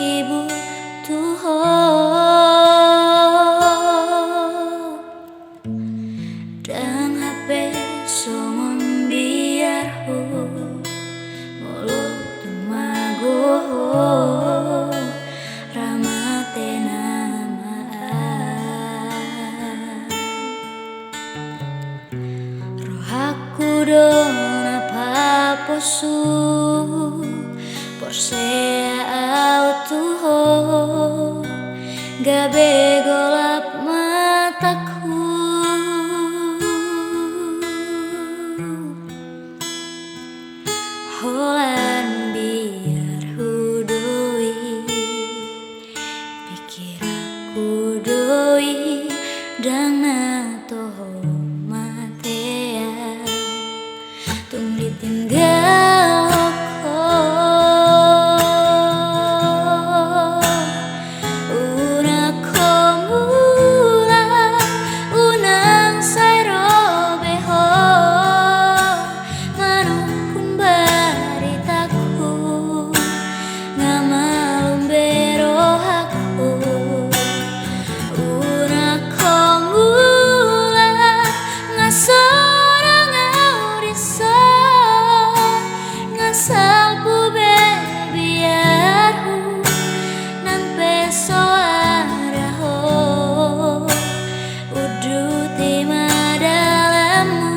ibu tuho dan HP songon biar hu mulut tumagoho ramate nama rohaku don apa posu Porsche auto gabe golap mataku holan biar hudoi pikir aku doi dana toho matea tung ditinggal salpu bebiarhu nan peso araho udu tema dalammu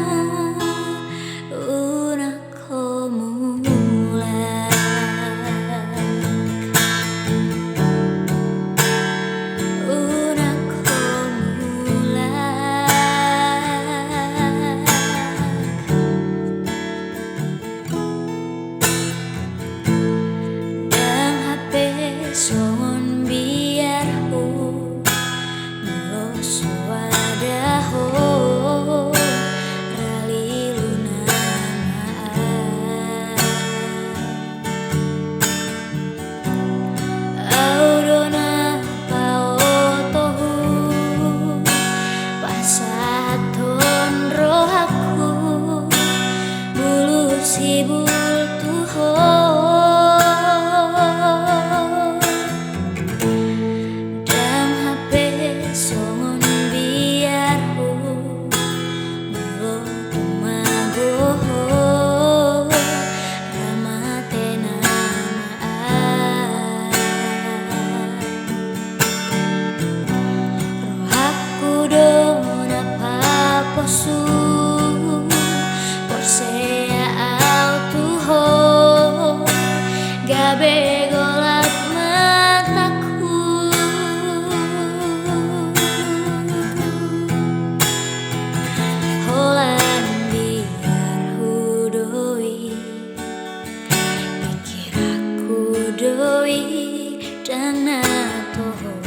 songon biar hu meloso wadaho rali luna audona paotohu pasaton rohaku bulu sibul tuho Porsche auto gabe golap mataku holan biar hudoi pikir aku doi dana toho